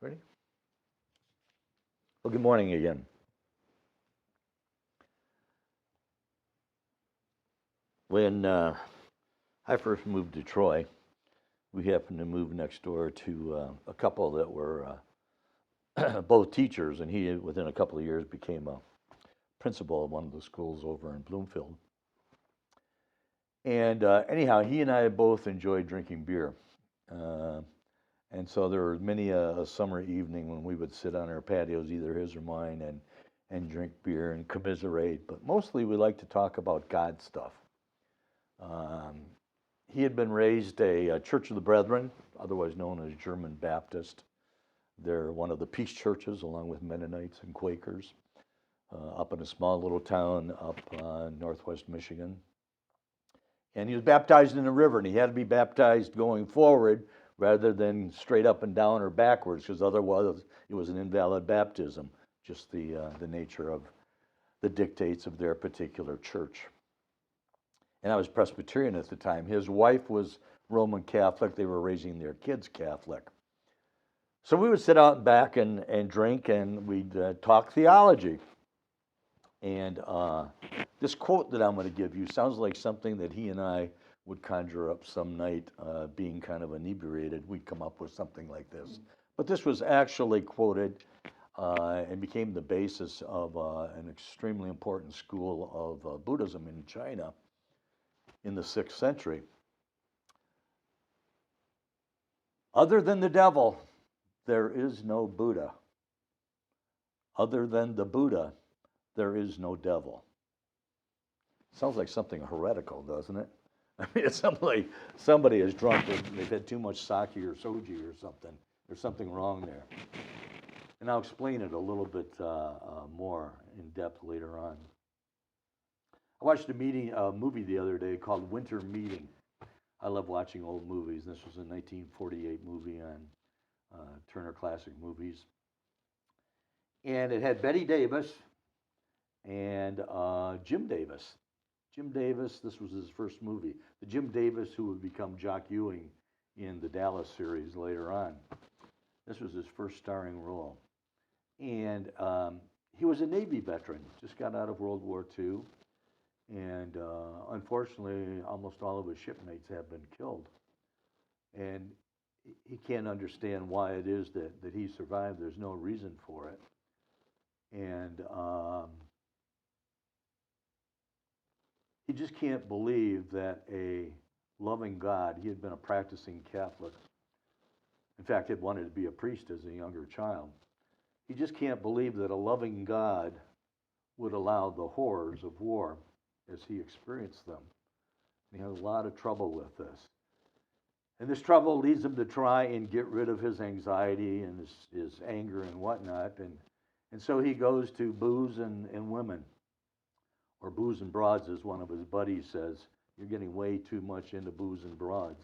Ready? Well, good morning again. When I first moved to Troy, we happened to move next door to a couple that were both teachers, and he, within a couple of years, became a principal of one of the schools over in Bloomfield. And anyhow, he and I both enjoyed drinking beer. Uh, and so there were many a summer evening when we would sit on our patios, either his or mine, and drink beer and commiserate. But mostly we like to talk about God stuff. Um, he had been raised a Church of the Brethren, otherwise known as German Baptist. They're one of the peace churches, along with Mennonites and Quakers, up in a small little town up northwest Michigan. And he was baptized in the river, and he had to be baptized going forward rather than straight up and down or backwards, because otherwise it was an invalid baptism, just the nature of the dictates of their particular church. And I was Presbyterian at the time. His wife was Roman Catholic. They were raising their kids Catholic. So we would sit out back and drink, and we'd talk theology. And this quote that I'm going to give you sounds like something that he and I would conjure up some night, being kind of inebriated. We'd come up with something like this. But this was actually quoted and became the basis of an extremely important school of Buddhism in China in the 6th century. Other than the devil, there is no Buddha. Other than the Buddha, there is no devil. Sounds like something heretical, doesn't it? I mean, it's somebody is drunk, they've had too much sake or soju or something. There's something wrong there. And I'll explain it a little bit more in depth later on. I watched a movie the other day called Winter Meeting. I love watching old movies. This was a 1948 movie on Turner Classic Movies. And it had Betty Davis and Jim Davis. Jim Davis, this was his first movie. The Jim Davis who would become Jock Ewing in the Dallas series later on. This was his first starring role. And he was a Navy veteran, just got out of World War II. And unfortunately, almost all of his shipmates have been killed. And he can't understand why it is that he survived. There's no reason for it. And he just can't believe that a loving God, he had been a practicing Catholic. In fact, he had wanted to be a priest as a younger child. He just can't believe that a loving God would allow the horrors of war as he experienced them. And he had a lot of trouble with this. And this trouble leads him to try and get rid of his anxiety and his anger and whatnot. And so he goes to booze and women, or booze and broads, as one of his buddies says. You're getting way too much into booze and broads.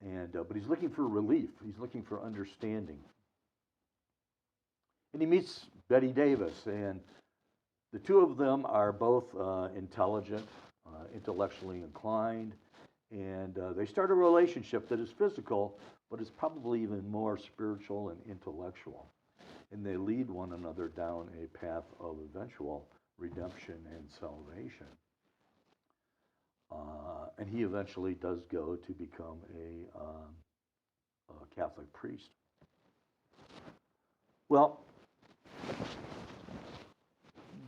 And but he's looking for relief. He's looking for understanding. And he meets Betty Davis, and the two of them are both intelligent, intellectually inclined, and they start a relationship that is physical, but is probably even more spiritual and intellectual. And they lead one another down a path of eventual redemption and salvation. And he eventually does go to become a Catholic priest. Well,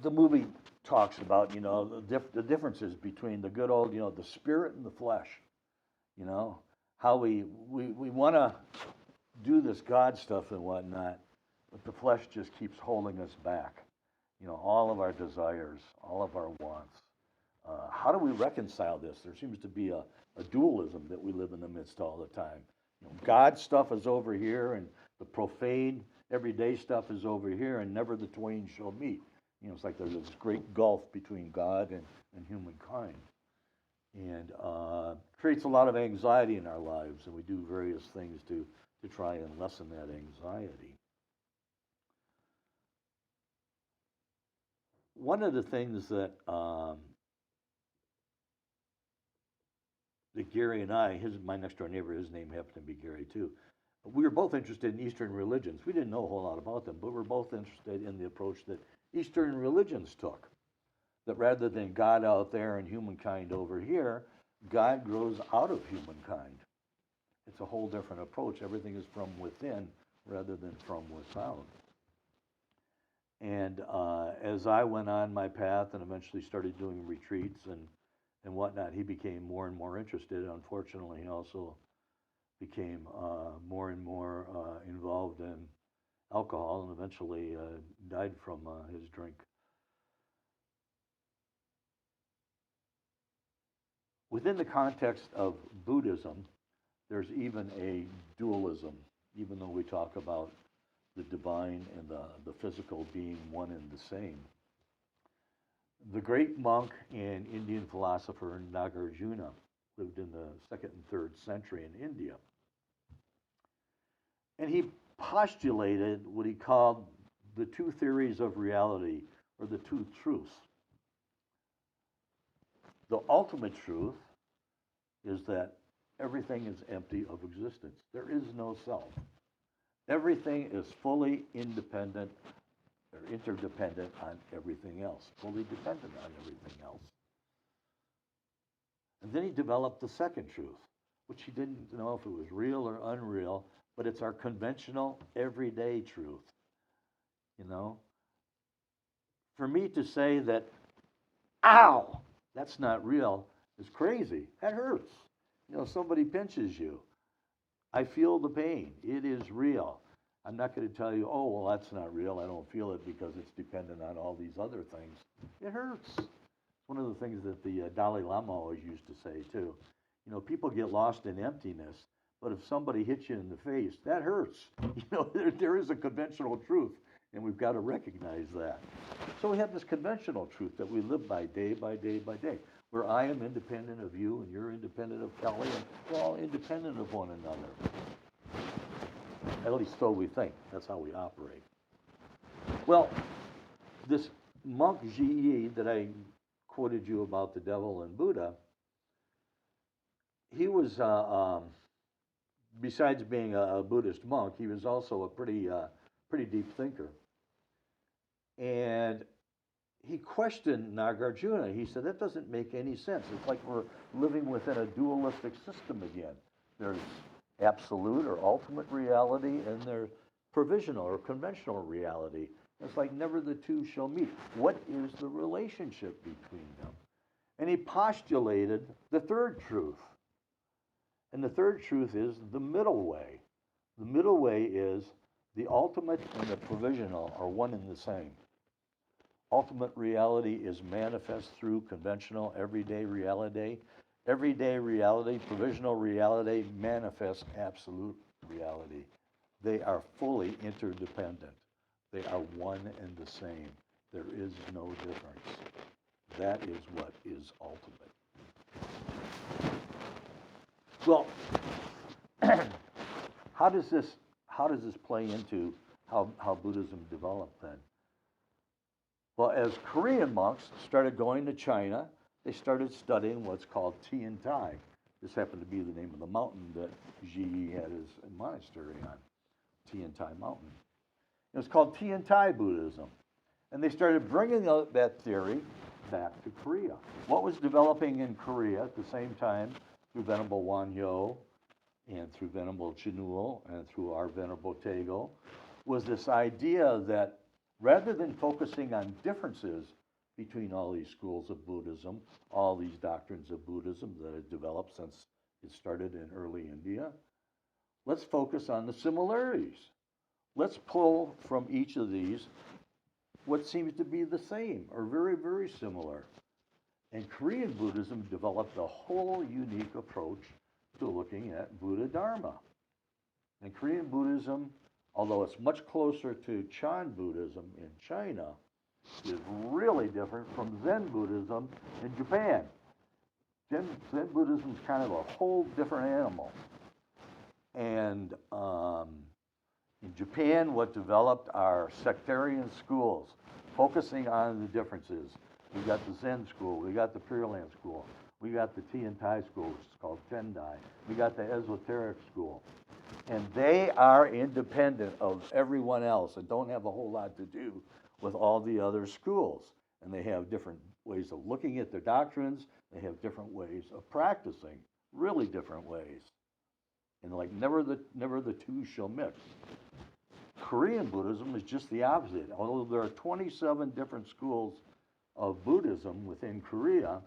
the movie talks about, the differences between the good old, the spirit and the flesh. How we want to do this God stuff and whatnot, but the flesh just keeps holding us back. All of our desires, all of our wants. How do we reconcile this? There seems to be a dualism that we live in the midst all the time. God stuff is over here, and the profane, everyday stuff is over here, and never the twain shall meet. It's like there's this great gulf between God and humankind. And creates a lot of anxiety in our lives, and we do various things to try and lessen that anxiety. One of the things that Gary and I, my next door neighbor, his name happened to be Gary too. We were both interested in Eastern religions. We didn't know a whole lot about them, but we're both interested in the approach that Eastern religions took. That rather than God out there and humankind over here, God grows out of humankind. It's a whole different approach. Everything is from within rather than from without. And as I went on my path and eventually started doing retreats and whatnot, he became more and more interested. Unfortunately, he also became more and more involved in alcohol and eventually died from his drink. Within the context of Buddhism, there's even a dualism, even though we talk about the divine and the physical being one and the same. The great monk and Indian philosopher Nagarjuna lived in the 2nd and 3rd century in India. And he postulated what he called the two theories of reality, or the two truths. The ultimate truth is that everything is empty of existence. There is no self. Everything is fully independent or interdependent on everything else, fully dependent on everything else. And then he developed the second truth, which he didn't know if it was real or unreal, but it's our conventional, everyday truth. You know? For me to say that, ow, that's not real, is crazy. That hurts. You know, somebody pinches you. I feel the pain. It is real. I'm not going to tell you, oh, well, that's not real. I don't feel it because it's dependent on all these other things. It hurts. It's one of the things that the Dalai Lama always used to say, too. You know, people get lost in emptiness, but if somebody hits you in the face, that hurts. You know, there is a conventional truth, and we've got to recognize that. So we have this conventional truth that we live by day by day by day, where I am independent of you, and you're independent of Kelly, and we're all independent of one another. At least so we think. That's how we operate. Well, this monk Ji that I quoted you about, the devil and Buddha, he was, besides being a Buddhist monk, he was also a pretty deep thinker. And he questioned Nagarjuna. He said, that doesn't make any sense. It's like we're living within a dualistic system again. There's absolute or ultimate reality, and there's provisional or conventional reality. It's like never the two shall meet. What is the relationship between them? And he postulated the third truth. And the third truth is the middle way. The middle way is the ultimate and the provisional are one and the same. Ultimate reality is manifest through conventional everyday reality. Everyday reality, provisional reality, manifests absolute reality. They are fully interdependent. They are one and the same. There is no difference. That is what is ultimate. Well, how does this play into how Buddhism developed then? Well, as Korean monks started going to China, they started studying what's called Tiantai. This happened to be the name of the mountain that Ji had his monastery on, Tiantai Mountain. It was called Tiantai Buddhism. And they started bringing that theory back to Korea. What was developing in Korea at the same time through Venerable Wanhyo and through Venerable Chinul and through our Venerable Tego was this idea that rather than focusing on differences between all these schools of Buddhism, all these doctrines of Buddhism that have developed since it started in early India, let's focus on the similarities. Let's pull from each of these what seems to be the same or very, very similar. And Korean Buddhism developed a whole unique approach to looking at Buddha Dharma. And Korean Buddhism, although it's much closer to Chan Buddhism in China, is really different from Zen Buddhism in Japan. Zen Buddhism is kind of a whole different animal. And in Japan, what developed are sectarian schools, focusing on the differences. We got the Zen school, we got the Pure Land school, we got the Tiantai school, which is called Tendai. We got the esoteric school. And they are independent of everyone else and don't have a whole lot to do with all the other schools. And they have different ways of looking at their doctrines, they have different ways of practicing, really different ways. And like never the two shall mix. Korean Buddhism is just the opposite. Although there are 27 different schools of Buddhism within Korea,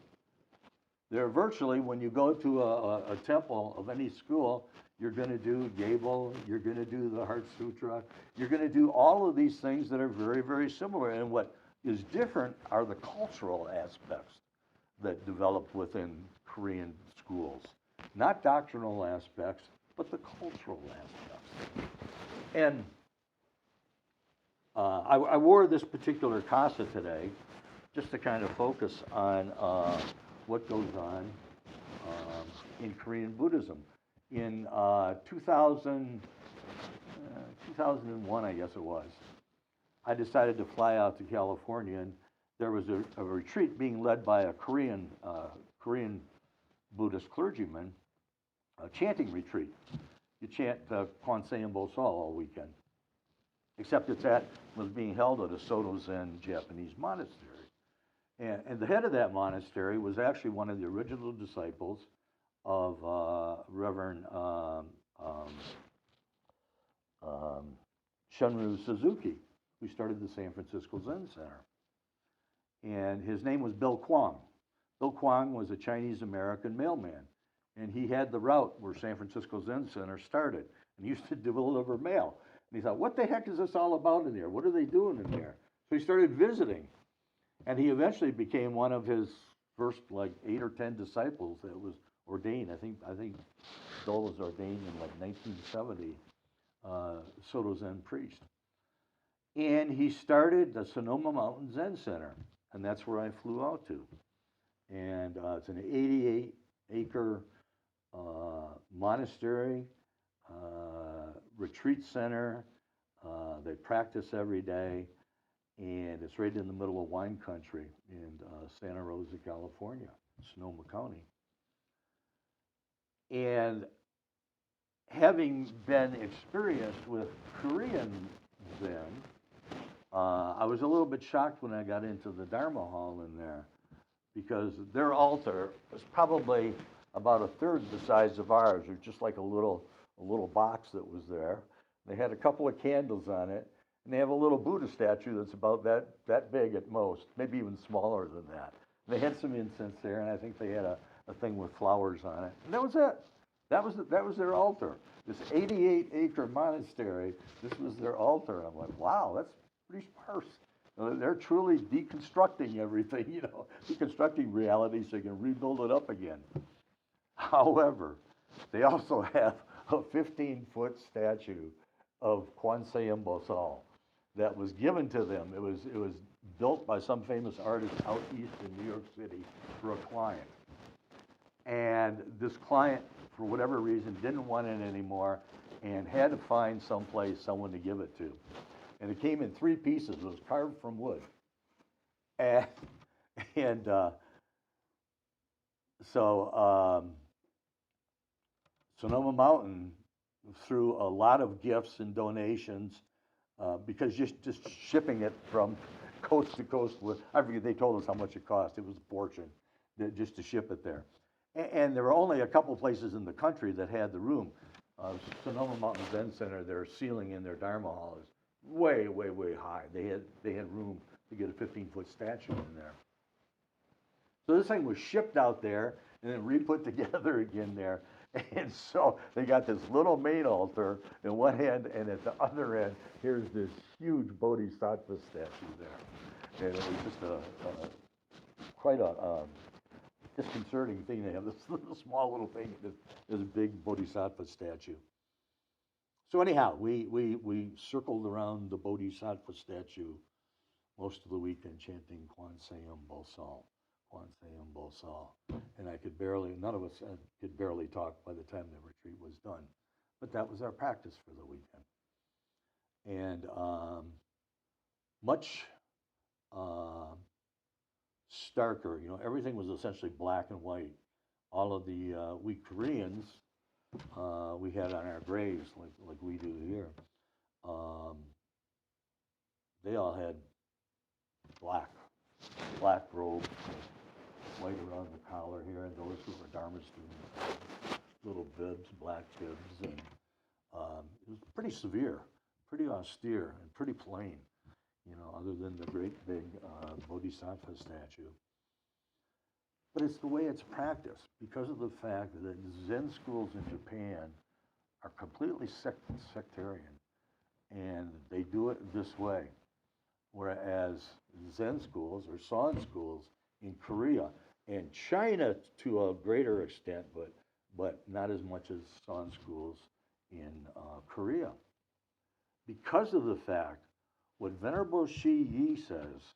they're virtually, when you go to a temple of any school, you're going to do Gable, you're going to do the Heart Sutra, you're going to do all of these things that are very, very similar. And what is different are the cultural aspects that develop within Korean schools. Not doctrinal aspects, but the cultural aspects. And I wore this particular kasa today just to kind of focus on what goes on in Korean Buddhism. In 2001, I guess it was, I decided to fly out to California, and there was a retreat being led by a Korean Buddhist clergyman, a chanting retreat. You chant Kwanseum Bosal all weekend, except was being held at a Soto Zen Japanese monastery. And the head of that monastery was actually one of the original disciples of Reverend Shunryu Suzuki, who started the San Francisco Zen Center. And his name was Bill Kwong. Bill Kwong was a Chinese-American mailman, and he had the route where San Francisco Zen Center started, and he used to deliver mail. And he thought, what the heck is this all about in there? What are they doing in there? So he started visiting, and he eventually became one of his first, like, 8 or 10 disciples that was ordained. I think Bill was ordained in, like, 1970, Soto Zen priest. And he started the Sonoma Mountain Zen Center, and that's where I flew out to. And it's an 88-acre monastery, retreat center. They practice every day, and it's right in the middle of wine country in Santa Rosa, California, Sonoma County. And having been experienced with Korean Zen, I was a little bit shocked when I got into the Dharma hall in there, because their altar was probably about a third the size of ours. It was just like a little box that was there. They had a couple of candles on it, and they have a little Buddha statue that's about that big at most, maybe even smaller than that. And they had some incense there, and I think they had a thing with flowers on it. And that was it. That was their altar. This 88-acre monastery, this was their altar. I'm like, wow, that's pretty sparse. They're truly deconstructing everything, deconstructing reality so you can rebuild it up again. However, they also have a 15-foot statue of Kwanseum Bosal that was given to them. It was built by some famous artist out east in New York City for a client. And this client, for whatever reason, didn't want it anymore and had to find someone to give it to. And it came in 3 pieces. It was carved from wood. So Sonoma Mountain threw a lot of gifts and donations because just shipping it from coast to coast, I forget, they told us how much it cost. It was a fortune just to ship it there. And there were only a couple places in the country that had the room. Sonoma Mountain Zen Center, their ceiling in their Dharma hall is way, way, way high. They had room to get a 15-foot statue in there. So this thing was shipped out there and then re-put together again there. And so they got this little main altar in one hand, and at the other end, here's this huge Bodhisattva statue there. And it was just quite a disconcerting thing to have this small little thing, this big Bodhisattva statue. So anyhow, we circled around the Bodhisattva statue most of the weekend chanting Kwanseum Bosal, Kwanseum Bosal. And none of us could barely talk by the time the retreat was done. But that was our practice for the weekend. And much starker, everything was essentially black and white. All of the, we Koreans we had on our graves, like we do here, um, they all had black robes, white around the collar here, and those who were Dharma students, little bibs, black bibs, and it was pretty severe, pretty austere, and pretty plain, other than the great big Bodhisattva statue. But it's the way it's practiced because of the fact that Zen schools in Japan are completely sectarian, and they do it this way. Whereas Zen schools or San schools in Korea and China to a greater extent, but not as much as San schools in Korea. Because of the fact, what Venerable Shi Yi says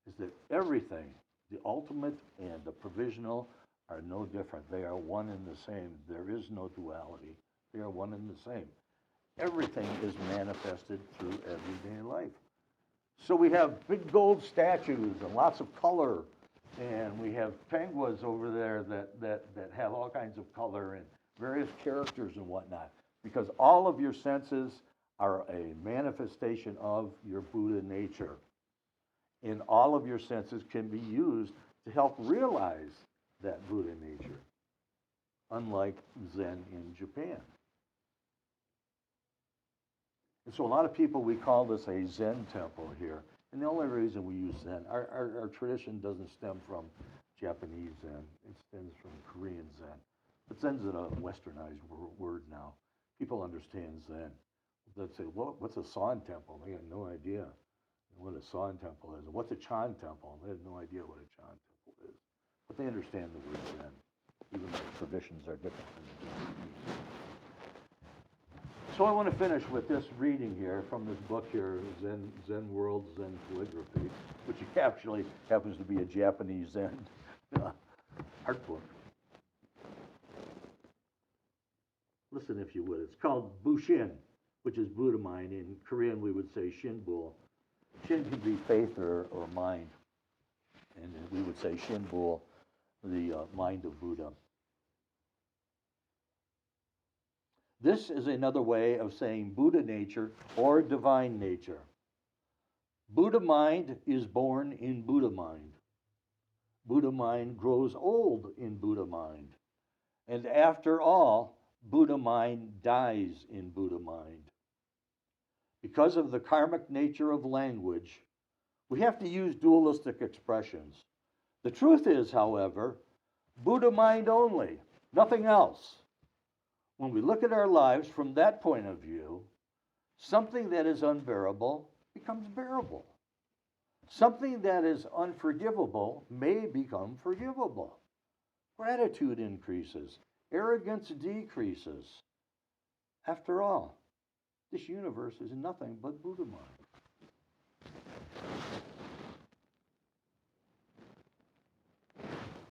is that everything, the ultimate and the provisional, are no different. They are one and the same. There is no duality. They are one and the same. Everything is manifested through everyday life. So we have big gold statues and lots of color, and we have penguins over there that have all kinds of color and various characters and whatnot, because all of your senses are a manifestation of your Buddha nature. And all of your senses can be used to help realize that Buddha nature, unlike Zen in Japan. And so a lot of people, we call this a Zen temple here. And the only reason we use Zen, our tradition doesn't stem from Japanese Zen. It stems from Korean Zen. But Zen's a westernized word now. People understand Zen. They'd say, well, what's a San temple? They have no idea what a San temple is. And what's a Chan temple? They have no idea what a Chan temple is. But they understand the word Zen, even though the traditions are different than the Japanese. So I want to finish with this reading here from this book here, Zen World, Zen Calligraphy, which actually happens to be a Japanese Zen art book. Listen, if you would. It's called Bushin, which is Buddha mind. In Korean, we would say Shinbul. Shin can be faith or mind. And we would say Shinbul, the mind of Buddha. This is another way of saying Buddha nature or divine nature. Buddha mind is born in Buddha mind. Buddha mind grows old in Buddha mind. And after all, Buddha mind dies in Buddha mind. Because of the karmic nature of language, we have to use dualistic expressions. The truth is, however, Buddha mind only, nothing else. When we look at our lives from that point of view, something that is unbearable becomes bearable. Something that is unforgivable may become forgivable. Gratitude increases. Arrogance decreases. After all, this universe is nothing but Buddha mind.